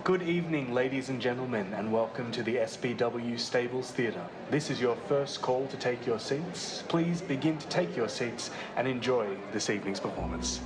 Good evening, ladies and gentlemen, and welcome to the SBW Stables Theatre. This is your first call to take your seats. Please begin to take your seats and enjoy this evening's performance.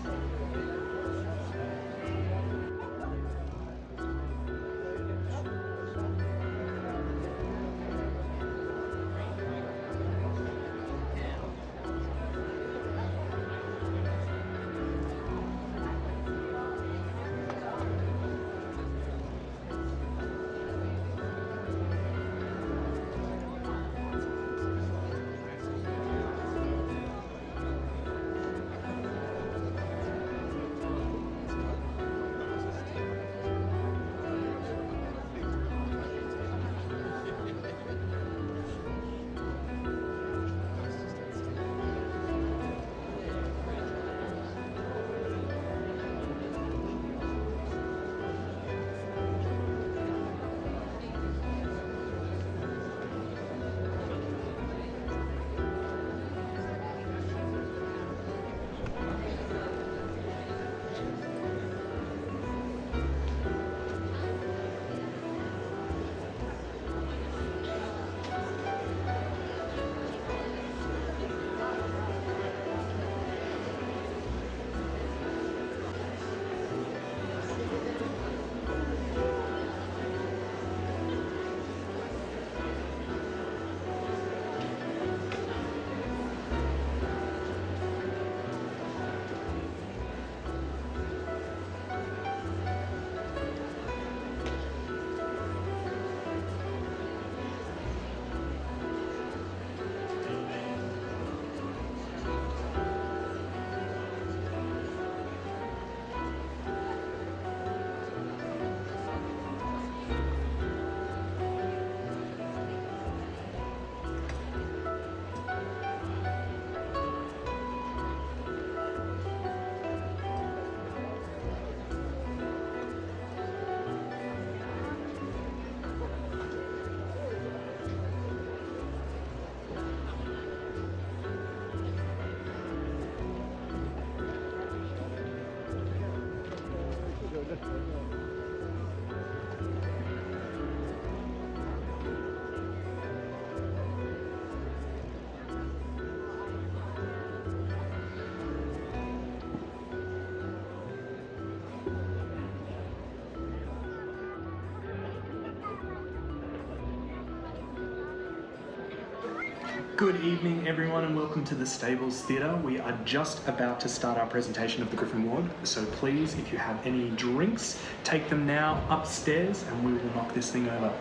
Good evening, everyone, and welcome to the Stables Theatre. We are just about to start our presentation of the Griffin Award, so please, if you have any drinks, take them now upstairs and we will knock this thing over.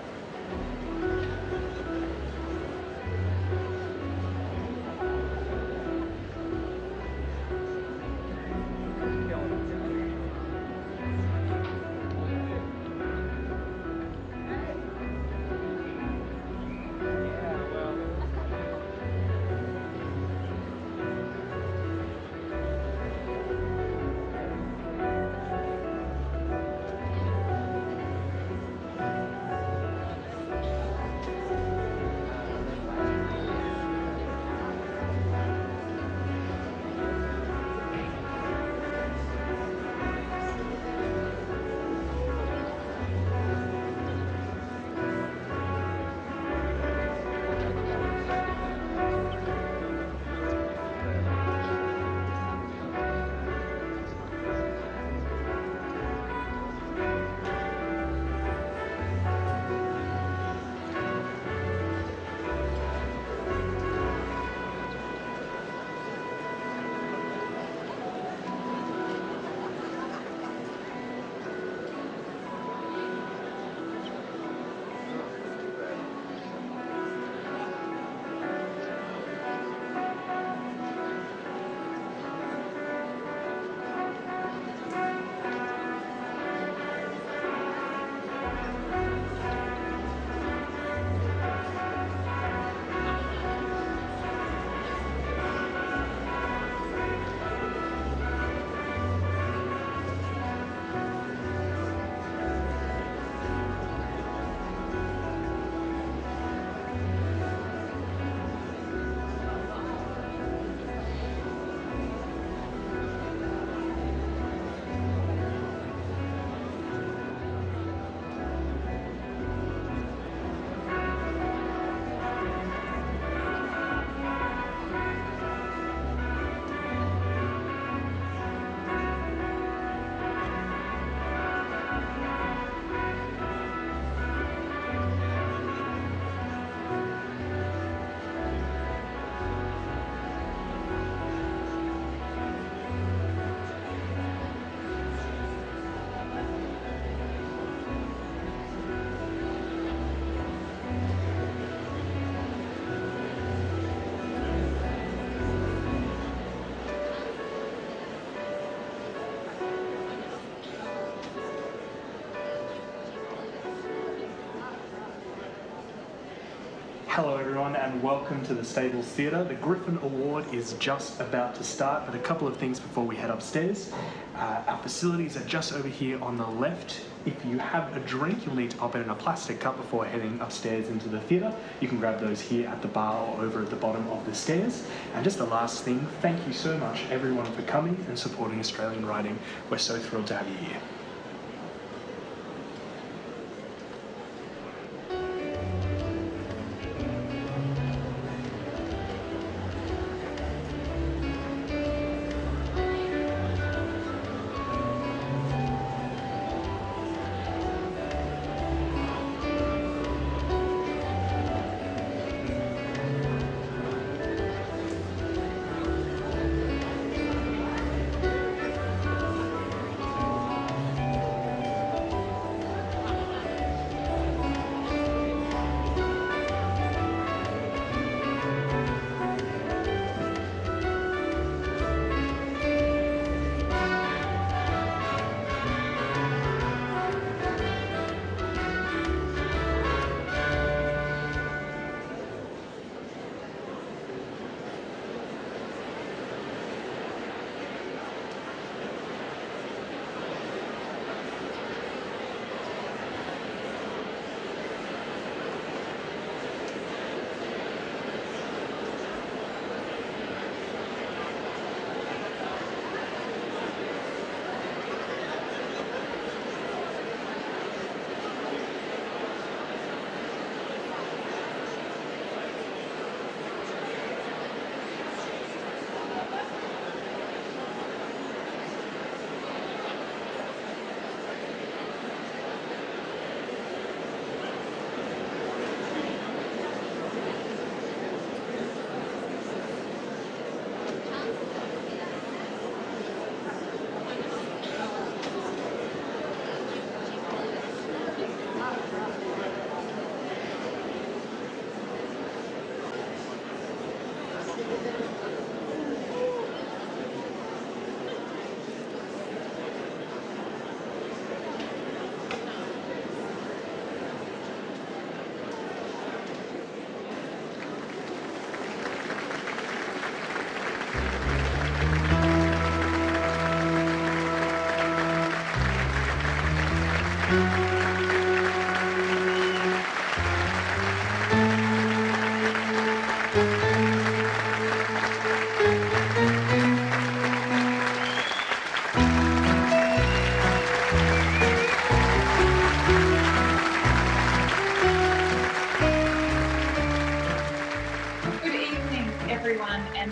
Hello everyone and welcome to the Stables Theatre. The Griffin Award is just about to start, but a couple of things before we head upstairs. Our facilities are just over here on the left. If you have a drink, you'll need to pop it in a plastic cup before heading upstairs into the theatre. You can grab those here at the bar or over at the bottom of the stairs. And just the last thing, thank you so much everyone for coming and supporting Australian writing. We're so thrilled to have you here.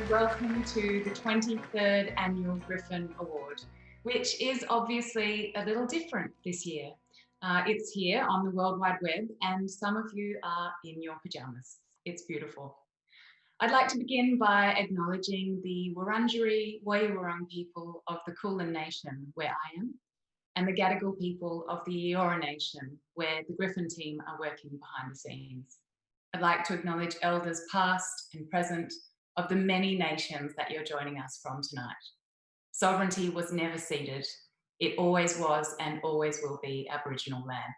Welcome to the 23rd Annual Griffin Award, which is obviously a little different this year. It's here on the World Wide Web and some of you are in your pyjamas. It's beautiful. I'd like to begin by acknowledging the Wurundjeri Woiwurrung people of the Kulin Nation, where I am, and the Gadigal people of the Eora Nation, where the Griffin team are working behind the scenes. I'd like to acknowledge elders past and present of the many nations that you're joining us from tonight. Sovereignty was never ceded. It always was and always will be Aboriginal land.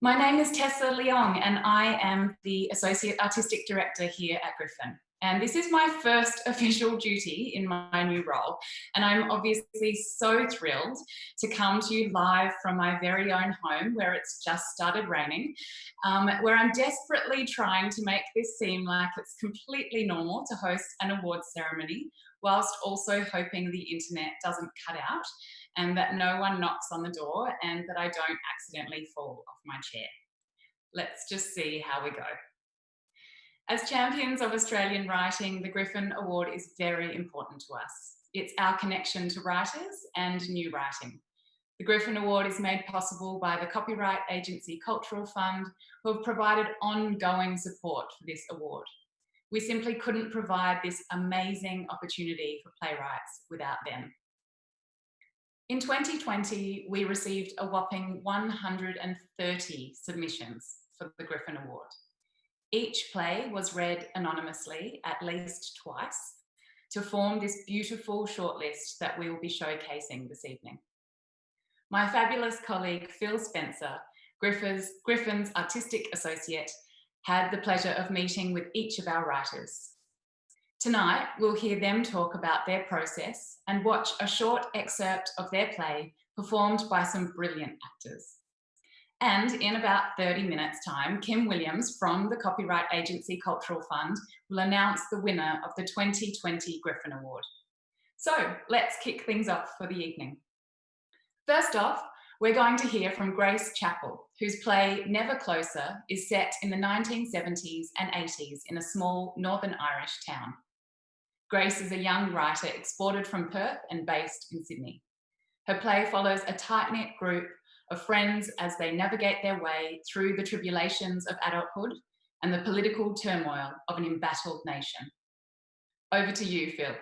My name is Tessa Leong and I am the Associate Artistic Director here at Griffin. And this is my first official duty in my new role. And I'm obviously so thrilled to come to you live from my very own home where it's just started raining, where I'm desperately trying to make this seem like it's completely normal to host an awards ceremony, whilst also hoping the internet doesn't cut out and that no one knocks on the door and that I don't accidentally fall off my chair. Let's just see how we go. As champions of Australian writing, the Griffin Award is very important to us. It's our connection to writers and new writing. The Griffin Award is made possible by the copyright agency Cultural Fund, who have provided ongoing support for this award. We simply couldn't provide this amazing opportunity for playwrights without them. In 2020, we received a whopping 130 submissions for the Griffin Award. Each play was read anonymously at least twice to form this beautiful shortlist that we will be showcasing this evening. My fabulous colleague Phil Spencer, Griffin's artistic associate, had the pleasure of meeting with each of our writers. Tonight, we'll hear them talk about their process and watch a short excerpt of their play performed by some brilliant actors. And in about 30 minutes' time, Kim Williams from the copyright agency Cultural Fund will announce the winner of the 2020 Griffin Award. So let's kick things off for the evening. First off, we're going to hear from Grace Chapple, whose play Never Closer is set in the 1970s and 80s in a small Northern Irish town. Grace is a young writer exported from Perth and based in Sydney. Her play follows a tight-knit group of friends as they navigate their way through the tribulations of adulthood and the political turmoil of an embattled nation. Over to you, Phil.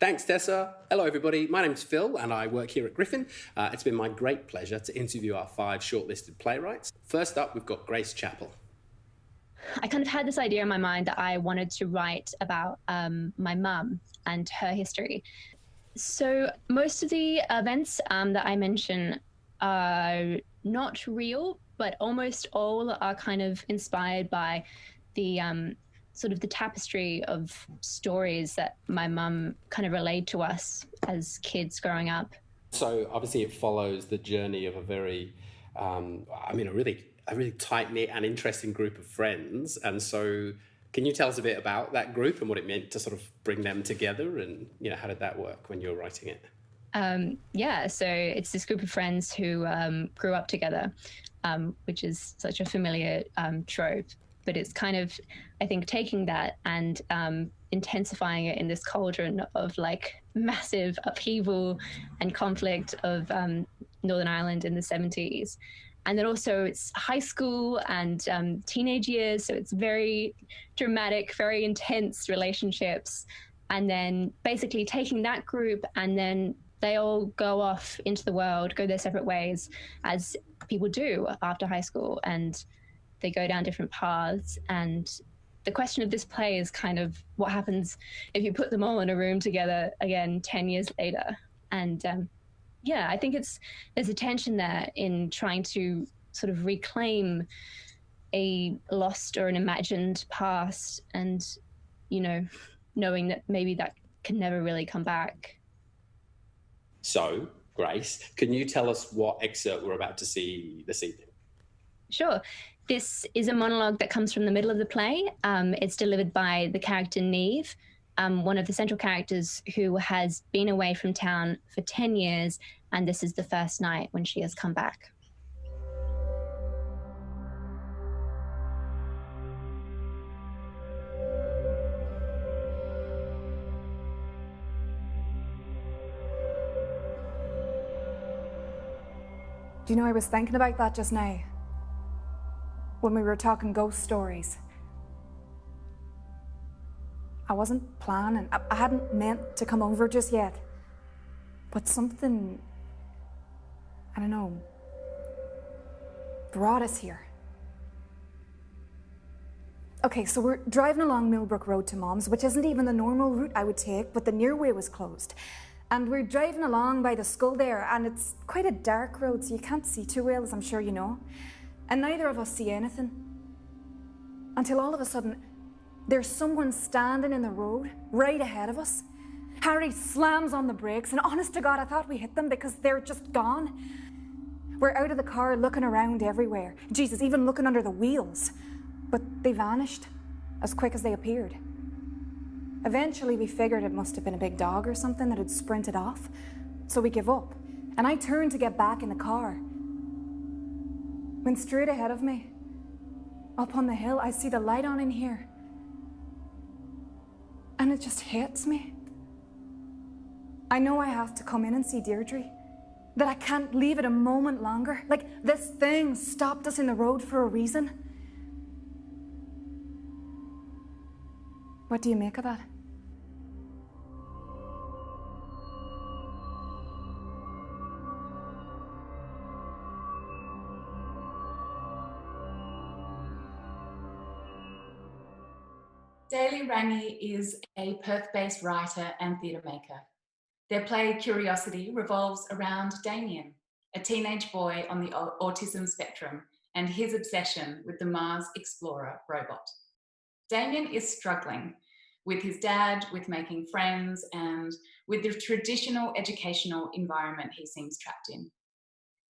Thanks, Tessa. Hello, everybody. My name's Phil, and I work here at Griffin. It's been my great pleasure to interview our 5 shortlisted playwrights. First up, we've got Grace Chapple. I kind of had this idea in my mind that I wanted to write about my mum and her history. So most of the events that I mention are not real, but almost all are kind of inspired by the sort of the tapestry of stories that my mum kind of relayed to us as kids growing up. So obviously it follows the journey of a very, a really tight-knit and interesting group of friends. And so can you tell us a bit about that group and what it meant to sort of bring them together, and how did that work when you were writing it? So it's this group of friends who grew up together, which is such a familiar trope, but it's kind of, I think, taking that and intensifying it in this cauldron of like massive upheaval and conflict of Northern Ireland in the 70s. And then also it's high school and teenage years, so it's very dramatic, very intense relationships. And then basically taking that group, and then they all go off into the world, go their separate ways, as people do after high school, and they go down different paths. And the question of this play is kind of what happens if you put them all in a room together again 10 years later. And I think there's a tension there in trying to sort of reclaim a lost or an imagined past, and, knowing that maybe that can never really come back. So, Grace, can you tell us what excerpt we're about to see this evening? Sure. This is a monologue that comes from the middle of the play. It's delivered by the character Neve, one of the central characters who has been away from town for 10 years, and this is the first night when she has come back. Do you know, I was thinking about that just now, when we were talking ghost stories. I wasn't planning, I hadn't meant to come over just yet, but something, I don't know, brought us here. Okay, so we're driving along Millbrook Road to Mom's, which isn't even the normal route I would take, but the near way was closed. And we're driving along by the school there, and it's quite a dark road, so you can't see too well, as I'm sure you know. And neither of us see anything. Until all of a sudden, there's someone standing in the road right ahead of us. Harry slams on the brakes, and honest to God, I thought we hit them because they're just gone. We're out of the car looking around everywhere. Jesus, even looking under the wheels. But they vanished as quick as they appeared. Eventually, we figured it must have been a big dog or something that had sprinted off. So we give up. And I turned to get back in the car. When straight ahead of me, up on the hill, I see the light on in here. And it just hits me. I know I have to come in and see Deirdre. That I can't leave it a moment longer. Like, this thing stopped us in the road for a reason. What do you make of that? Daley Rangi is a Perth-based writer and theatre maker. Their play Curiosity revolves around Damien, a teenage boy on the autism spectrum and his obsession with the Mars Explorer robot. Damien is struggling with his dad, with making friends, and with the traditional educational environment he seems trapped in.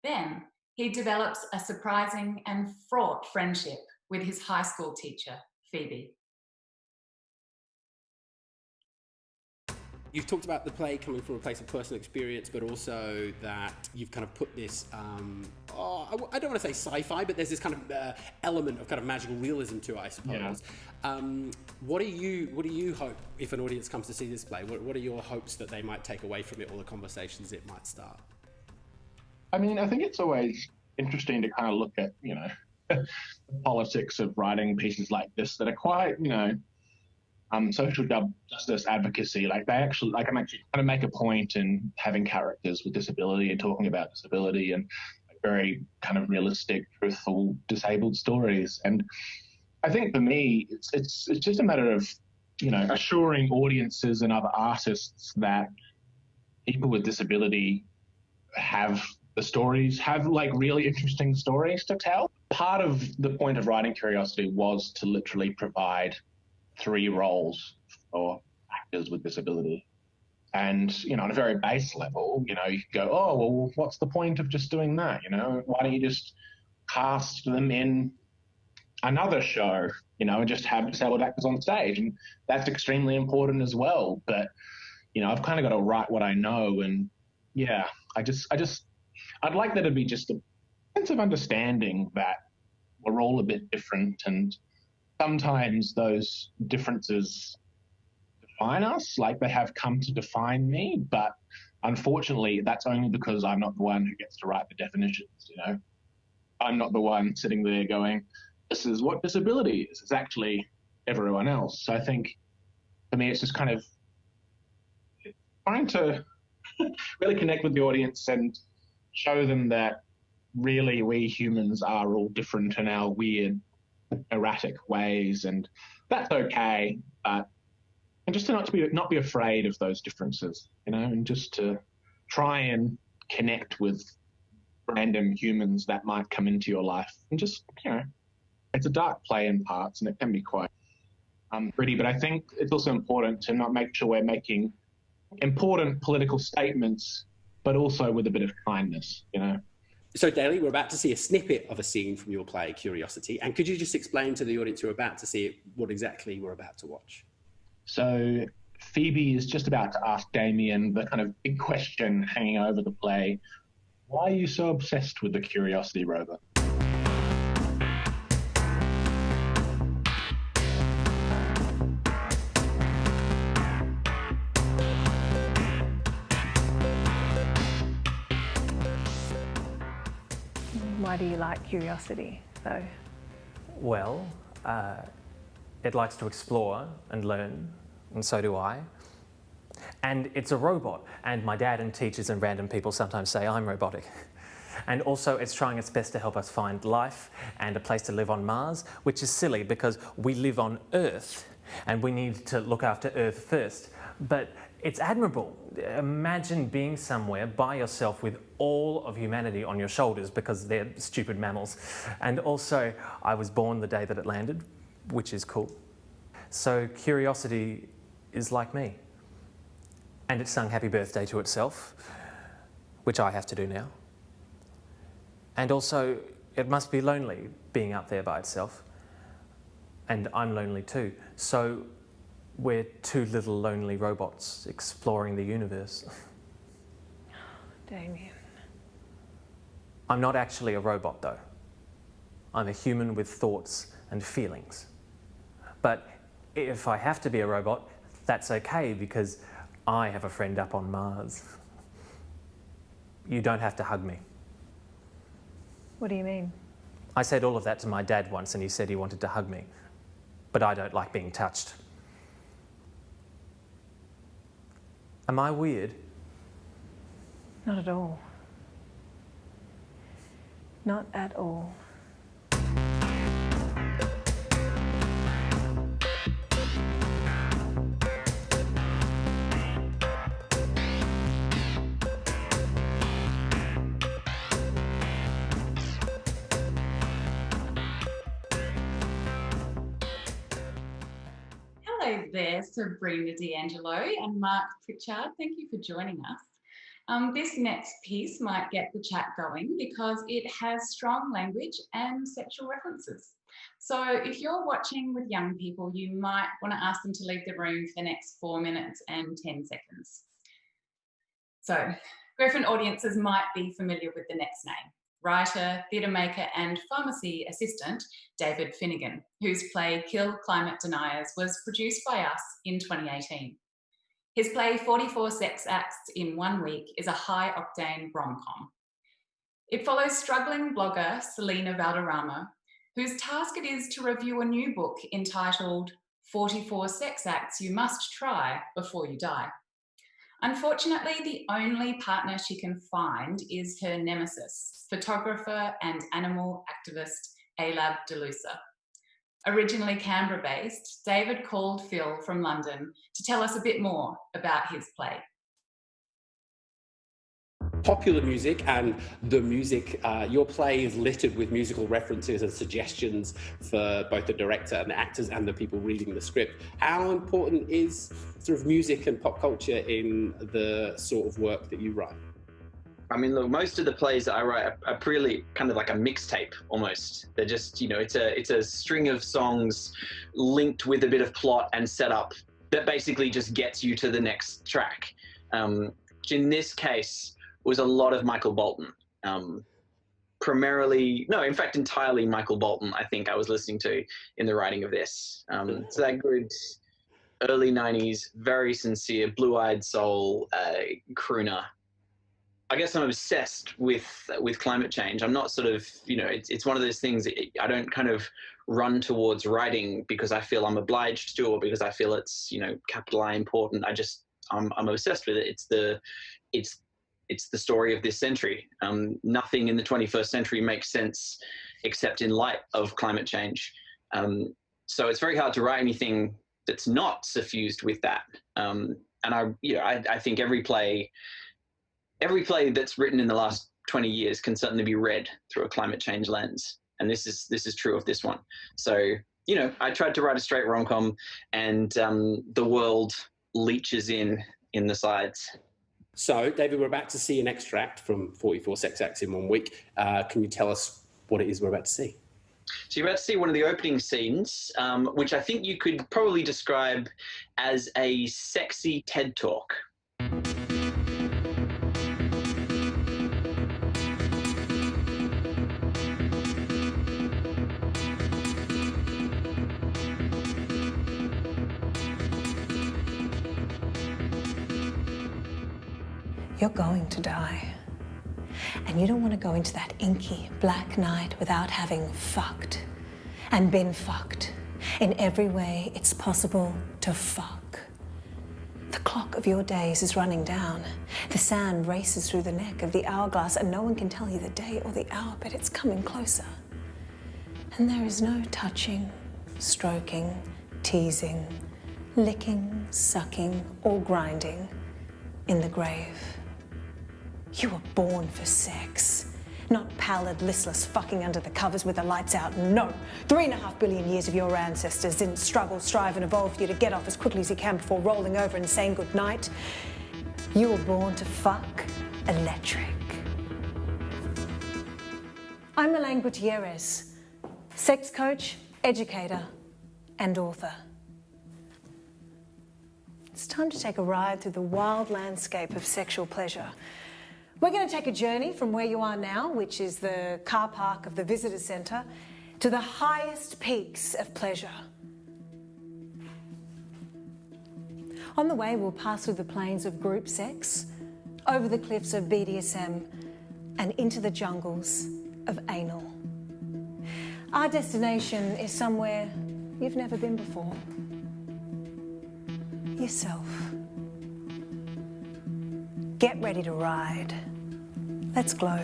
Then he develops a surprising and fraught friendship with his high school teacher, Phoebe. You've talked about the play coming from a place of personal experience, but also that you've kind of put this, I don't want to say sci-fi, but there's this kind of element of kind of magical realism to it, I suppose. Yeah. What do you hope, if an audience comes to see this play, what are your hopes that they might take away from it, or the conversations it might start? I mean, I think it's always interesting to kind of look at, the politics of writing pieces like this that are quite, social justice advocacy. Like I'm actually trying to make a point in having characters with disability and talking about disability and very kind of realistic, truthful, disabled stories. And I think for me, it's just a matter of, assuring audiences and other artists that people with disability have really interesting stories to tell. Part of the point of writing Curiosity was to literally provide 3 roles for actors with disability. And, on a very base level, you could go, oh, well, what's the point of just doing that? Why don't you just cast them in another show, and just have disabled actors on stage? And that's extremely important as well. But, I've kind of got to write what I know. And yeah, I'd like there to be just a sense of understanding that we're all a bit different, and sometimes those differences define us, like they have come to define me, but unfortunately that's only because I'm not the one who gets to write the definitions, I'm not the one sitting there going, this is what disability is. It's actually everyone else. So I think for me it's just kind of trying to really connect with the audience and show them that really we humans are all different in our weird, erratic ways, and that's okay, and just to not be afraid of those differences, and just to try and connect with random humans that might come into your life, and just, it's a dark play in parts, and it can be quite gritty, but I think it's also important to not make sure we're making important political statements, but also with a bit of kindness, So, Daley, we're about to see a snippet of a scene from your play, Curiosity. And could you just explain to the audience who are about to see it what exactly we're about to watch? So, Phoebe is just about to ask Damien the kind of big question hanging over the play. Why are you so obsessed with the Curiosity robot? Why do you like Curiosity, though? Well, it likes to explore and learn, and so do I. And it's a robot, and my dad and teachers and random people sometimes say I'm robotic. And also it's trying its best to help us find life and a place to live on Mars, which is silly because we live on Earth and we need to look after Earth first. But it's admirable. Imagine being somewhere by yourself with all of humanity on your shoulders because they're stupid mammals. And also, I was born the day that it landed, which is cool. So Curiosity is like me. And it sung happy birthday to itself, which I have to do now. And also, it must be lonely being up there by itself. And I'm lonely too. So we're 2 little lonely robots exploring the universe. Damien. I'm not actually a robot, though. I'm a human with thoughts and feelings. But if I have to be a robot, that's okay because I have a friend up on Mars. You don't have to hug me. What do you mean? I said all of that to my dad once and he said he wanted to hug me. But I don't like being touched. Am I weird? Not at all. Not at all. there, Sabrina D'Angelo and Mark Pritchard. Thank you for joining us. This next piece might get the chat going because it has strong language and sexual references. So if you're watching with young people, you might want to ask them to leave the room for the next 4 minutes and 10 seconds. So Griffin audiences might be familiar with the next name. Writer, theatre maker and pharmacy assistant David Finnigan, whose play Kill Climate Deniers was produced by us in 2018. His play 44 Sex Acts in 1 Week is a high-octane rom-com. It follows struggling blogger Selena Valderrama, whose task it is to review a new book entitled 44 Sex Acts You Must Try Before You Die. Unfortunately, the only partner she can find is her nemesis, photographer and animal activist Alab Delusa. Originally Canberra-based, David called Phil from London to tell us a bit more about his play. Popular music and the music, your play is littered with musical references and suggestions for both the director and the actors and the people reading the script. How important is sort of music and pop culture in the sort of work that you write? I mean, look, most of the plays that I write are really kind of like a mixtape almost. They're just, you know, it's a string of songs linked with a bit of plot and setup that basically just gets you to the next track. In this case, was a lot of Michael Bolton. Primarily, no, in fact, entirely Michael Bolton, I think I was listening to in the writing of this. So that good early 90s, very sincere, blue-eyed soul crooner. I guess I'm obsessed with climate change. I'm not sort of, you know, it's one of those things that I don't kind of run towards writing because I feel I'm obliged to or because I feel it's, you know, capital I important. I'm obsessed with it. It's the story of this century. Nothing in the 21st century makes sense except in light of climate change. So it's very hard to write anything that's not suffused with that. And I think every play that's written in the last 20 years can certainly be read through a climate change lens. And this is true of this one. So, you know, I tried to write a straight rom-com and the world leeches in the sides. So, David, we're about to see an extract from 44 Sex Acts in 1 Week. Can you tell us what it is we're about to see? So you're about to see one of the opening scenes, which I think you could probably describe as a sexy TED Talk. You're going to die. And you don't want to go into that inky black night without having fucked and been fucked in every way it's possible to fuck. The clock of your days is running down. The sand races through the neck of the hourglass and no one can tell you the day or the hour, but it's coming closer. And there is no touching, stroking, teasing, licking, sucking, or grinding in the grave. You were born for sex, not pallid, listless fucking under the covers with the lights out. No, 3.5 billion years of your ancestors didn't struggle, strive and evolve for you to get off as quickly as you can before rolling over and saying goodnight. You were born to fuck electric. I'm Elaine Gutierrez, sex coach, educator and author. It's time to take a ride through the wild landscape of sexual pleasure. We're going to take a journey from where you are now, which is the car park of the visitor centre, to the highest peaks of pleasure. On the way, we'll pass through the plains of group sex, over the cliffs of BDSM, and into the jungles of anal. Our destination is somewhere you've never been before. Yourself. Get ready to ride. Let's glow.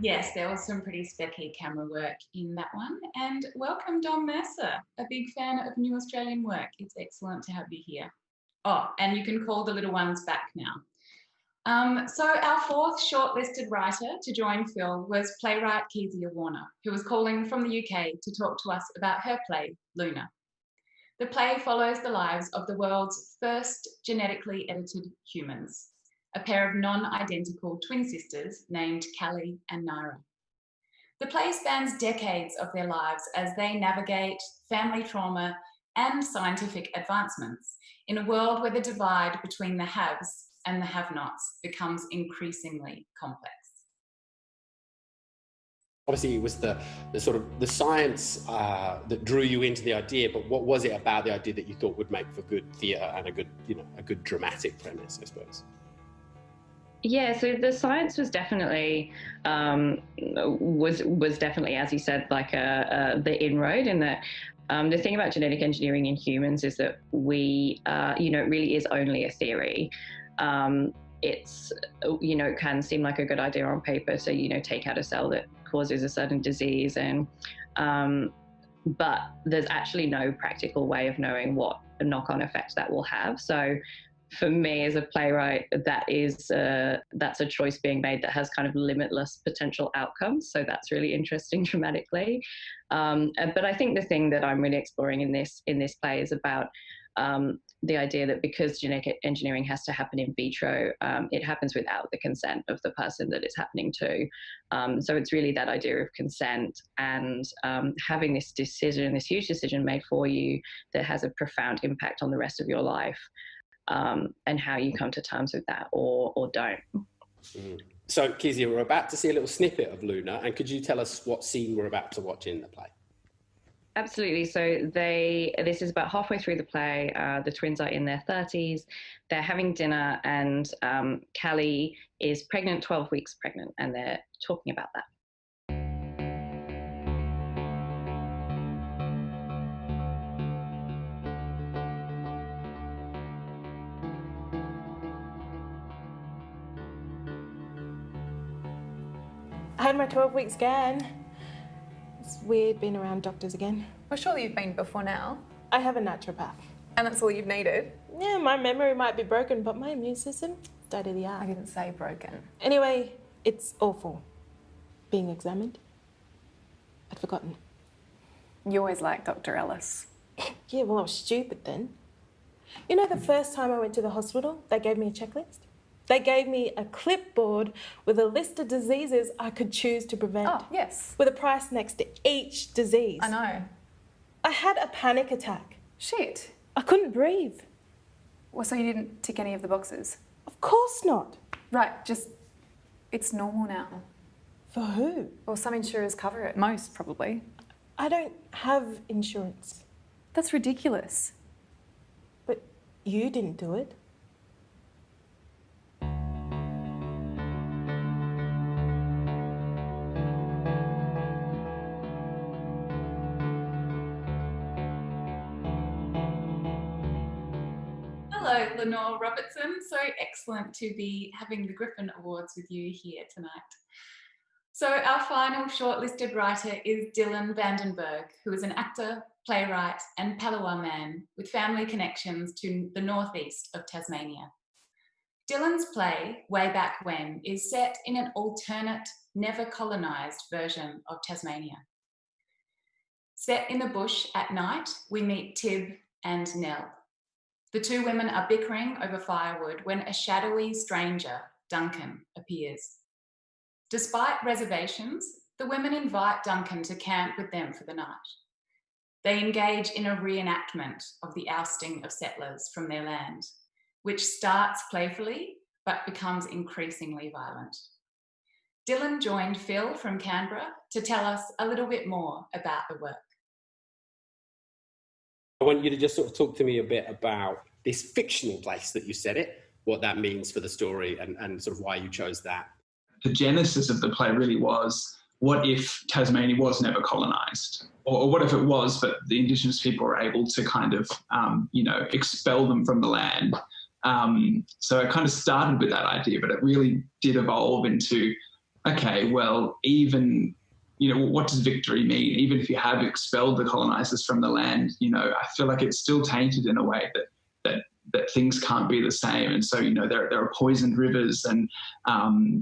Yes, there was some pretty specky camera work in that one. And welcome, Dom Mercer, a big fan of New Australian work. It's excellent to have you here. Oh, and you can call the little ones back now. So our fourth shortlisted writer to join Phil was playwright Kezia Warner, who was calling from the UK to talk to us about her play, Luna. The play follows the lives of the world's first genetically edited humans, a pair of non-identical twin sisters named Callie and Naira. The play spans decades of their lives as they navigate family trauma and scientific advancements in a world where the divide between the haves and the have-nots becomes increasingly complex. Obviously, it was the sort of the science that drew you into the idea, but what was it about the idea that you thought would make for good theatre and a good dramatic premise, I suppose? Yeah, so the science was definitely was definitely, as you said, like the inroad, in that the thing about genetic engineering in humans is that we, it really is only a theory. It's, it can seem like a good idea on paper to, take out a cell that causes a certain disease, and but there's actually no practical way of knowing what a knock-on effect that will have. So for me as a playwright, that's a choice being made that has kind of limitless potential outcomes. So that's really interesting dramatically. But I think the thing that I'm really exploring in this play is about the idea that because genetic engineering has to happen in vitro, it happens without the consent of the person that it's happening to. So it's really that idea of consent and having this huge decision made for you that has a profound impact on the rest of your life. And how you come to terms with that or don't. So, Kezia, we're about to see a little snippet of Luna, and could you tell us what scene we're about to watch in the play? Absolutely. So this is about halfway through the play. The twins are in their 30s. They're having dinner, and Callie is pregnant, 12 weeks pregnant, and they're talking about that. I had my 12-week scan. It's weird being around doctors again. Well, surely you've been before now. I have a naturopath. And that's all you've needed? Yeah, my memory might be broken, but my immune system, state of the art. I didn't say broken. Anyway, it's awful. Being examined. I'd forgotten. You always liked Dr. Ellis. Yeah, well, I was stupid then. You know, the first time I went to the hospital, they gave me a checklist. They gave me a clipboard with a list of diseases I could choose to prevent. Oh, yes. With a price next to each disease. I know. I had a panic attack. Shit. I couldn't breathe. Well, so you didn't tick any of the boxes? Of course not. Right, it's normal now. For who? Well, some insurers cover it. Most, probably. I don't have insurance. That's ridiculous. But you didn't do it. Hello, Lenore Robertson. So excellent to be having the Griffin Awards with you here tonight. So our final shortlisted writer is Dylan Vandenberg, who is an actor, playwright and Palawa man with family connections to the northeast of Tasmania. Dylan's play, Way Back When, is set in an alternate, never colonised version of Tasmania. Set in the bush at night, we meet Tib and Nell. The two women are bickering over firewood when a shadowy stranger, Duncan, appears. Despite reservations, the women invite Duncan to camp with them for the night. They engage in a reenactment of the ousting of settlers from their land, which starts playfully but becomes increasingly violent. Dylan joined Phil from Canberra to tell us a little bit more about the work. I want you to just sort of talk to me a bit about this fictional place that you set it, what that means for the story and sort of why you chose that. The genesis of the play really was, what if Tasmania was never colonised? Or what if it was, but the Indigenous people were able to kind of, expel them from the land? So I kind of started with that idea, but it really did evolve into okay, well, even, what does victory mean? Even if you have expelled the colonizers from the land, I feel like it's still tainted in a way that things can't be the same. And so, there are poisoned rivers and,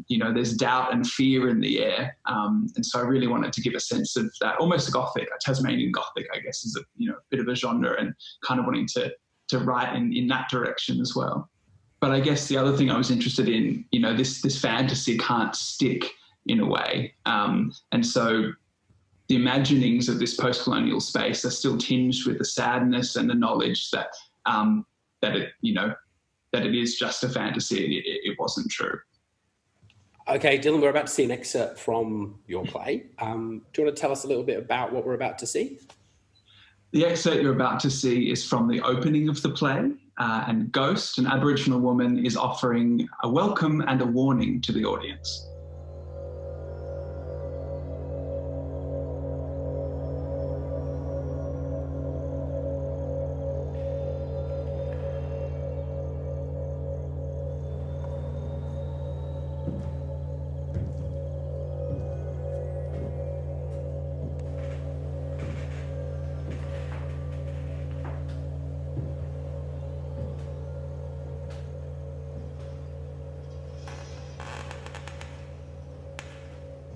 there's doubt and fear in the air. And so I really wanted to give a sense of that, almost Gothic, Tasmanian Gothic, I guess, is a bit of a genre, and kind of wanting to write in that direction as well. But I guess the other thing I was interested in, this fantasy can't stick in a way. And so the imaginings of this post-colonial space are still tinged with the sadness and the knowledge that it is just a fantasy. It wasn't true. Okay, Dylan, we're about to see an excerpt from your play. Do you want to tell us a little bit about what we're about to see? The excerpt you're about to see is from the opening of the play, and Ghost, an Aboriginal woman, is offering a welcome and a warning to the audience.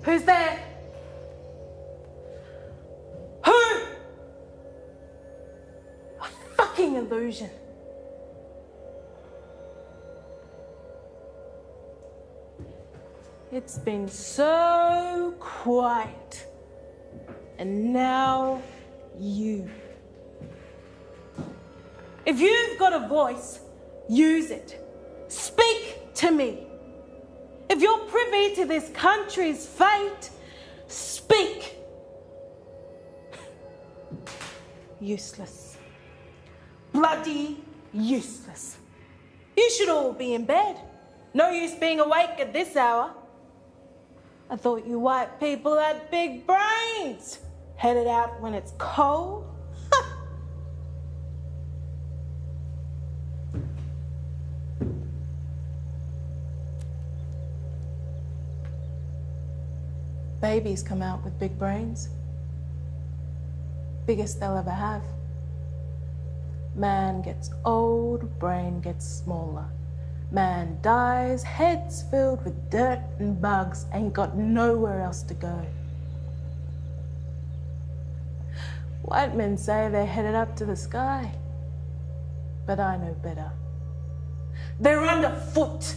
Who's there? Who? A fucking illusion. It's been so quiet. And now you. If you've got a voice, use it. Speak to me. If you're privy to this country's fate, speak. Useless. Bloody useless. You should all be in bed. No use being awake at this hour. I thought you white people had big brains. Headed out when it's cold. Babies come out with big brains. Biggest they'll ever have. Man gets old, brain gets smaller. Man dies, head's filled with dirt and bugs, ain't got nowhere else to go. White men say they're headed up to the sky, but I know better. They're underfoot.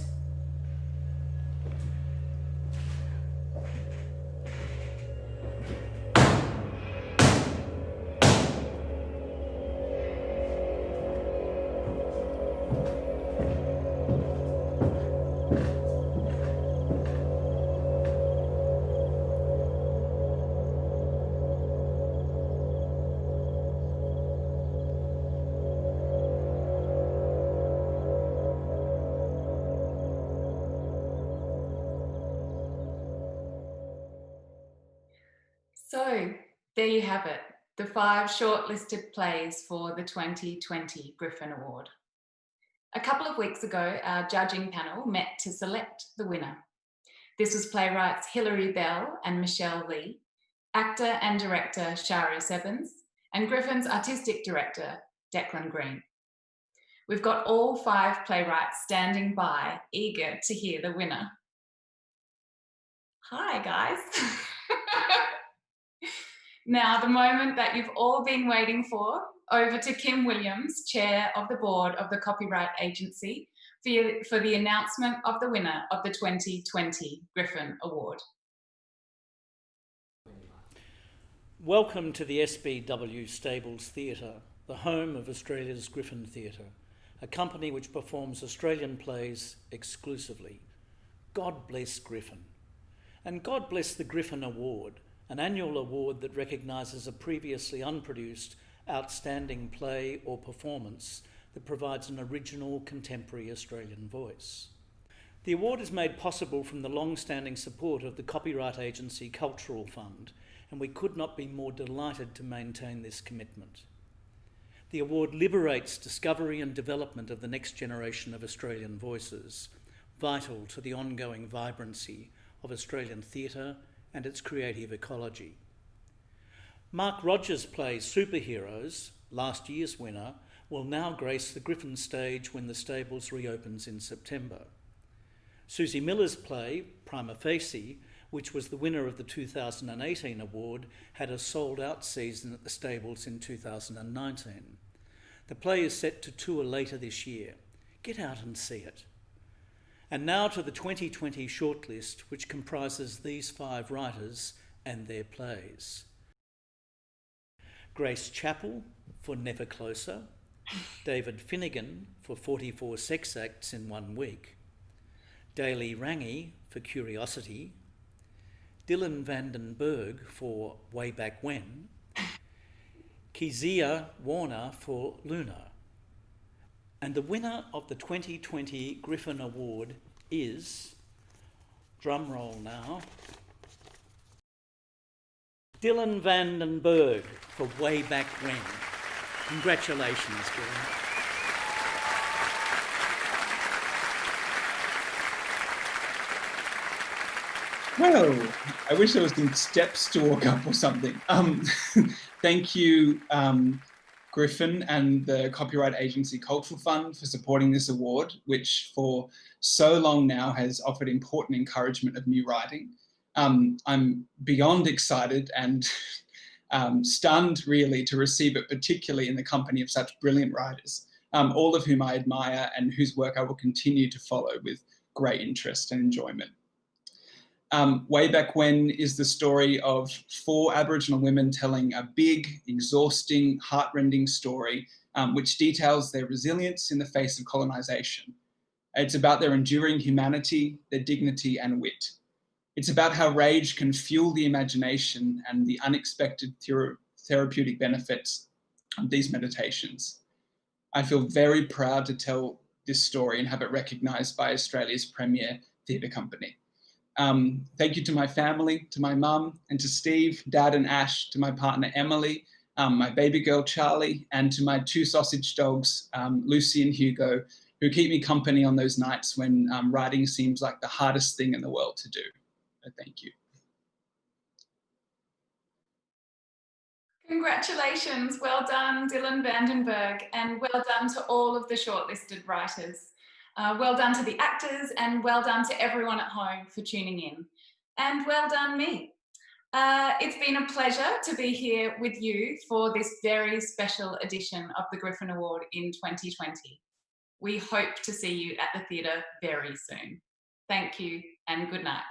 So there you have it, the 5 shortlisted plays for the 2020 Griffin Award. A couple of weeks ago, our judging panel met to select the winner. This was playwrights Hilary Bell and Michelle Lee, actor and director Shari Sebens, and Griffin's artistic director, Declan Green. We've got all 5 playwrights standing by, eager to hear the winner. Hi, guys. Now, the moment that you've all been waiting for, over to Kim Williams, Chair of the Board of the Copyright Agency, for the announcement of the winner of the 2020 Griffin Award. Welcome to the SBW Stables Theatre, the home of Australia's Griffin Theatre, a company which performs Australian plays exclusively. God bless Griffin. And God bless the Griffin Award, an annual award that recognises a previously unproduced outstanding play or performance that provides an original contemporary Australian voice. The award is made possible from the long-standing support of the Copyright Agency Cultural Fund, and we could not be more delighted to maintain this commitment. The award liberates discovery and development of the next generation of Australian voices, vital to the ongoing vibrancy of Australian theatre and its creative ecology. Mark Rogers' play Superheroes, last year's winner, will now grace the Griffin stage when the Stables reopens in September. Susie Miller's play, Prima Facie, which was the winner of the 2018 award, had a sold-out season at the Stables in 2019. The play is set to tour later this year. Get out and see it. And now to the 2020 shortlist, which comprises these 5 writers and their plays. Grace Chapple for Never Closer, David Finnigan for 44 Sex Acts in 1 week, Daley Rangi for Curiosity, Dylan Vandenberg for Way Back When, Kezia Warner for Luna. And the winner of the 2020 Griffin Award is, drum roll now, Dylan Vandenberg for Way Back When. Congratulations, Dylan. Well, I wish there was some steps to walk up or something. Thank you, Griffin and the copyright agency Cultural Fund for supporting this award, which for so long now has offered important encouragement of new writing. I'm beyond excited and stunned really to receive it, particularly in the company of such brilliant writers, all of whom I admire and whose work I will continue to follow with great interest and enjoyment. Way Back When is the story of 4 Aboriginal women telling a big, exhausting, heartrending story which details their resilience in the face of colonisation. It's about their enduring humanity, their dignity and wit. It's about how rage can fuel the imagination and the unexpected therapeutic benefits of these meditations. I feel very proud to tell this story and have it recognised by Australia's premier theatre company. Thank you to my family, to my mum, and to Steve, Dad and Ash, to my partner Emily, my baby girl Charlie, and to my 2 sausage dogs, Lucy and Hugo, who keep me company on those nights when writing seems like the hardest thing in the world to do. So thank you. Congratulations, well done Dylan Vandenberg, and well done to all of the shortlisted writers. Well done to the actors, and well done to everyone at home for tuning in. And well done me. It's been a pleasure to be here with you for this very special edition of the Griffin Award in 2020. We hope to see you at the theatre very soon. Thank you and good night.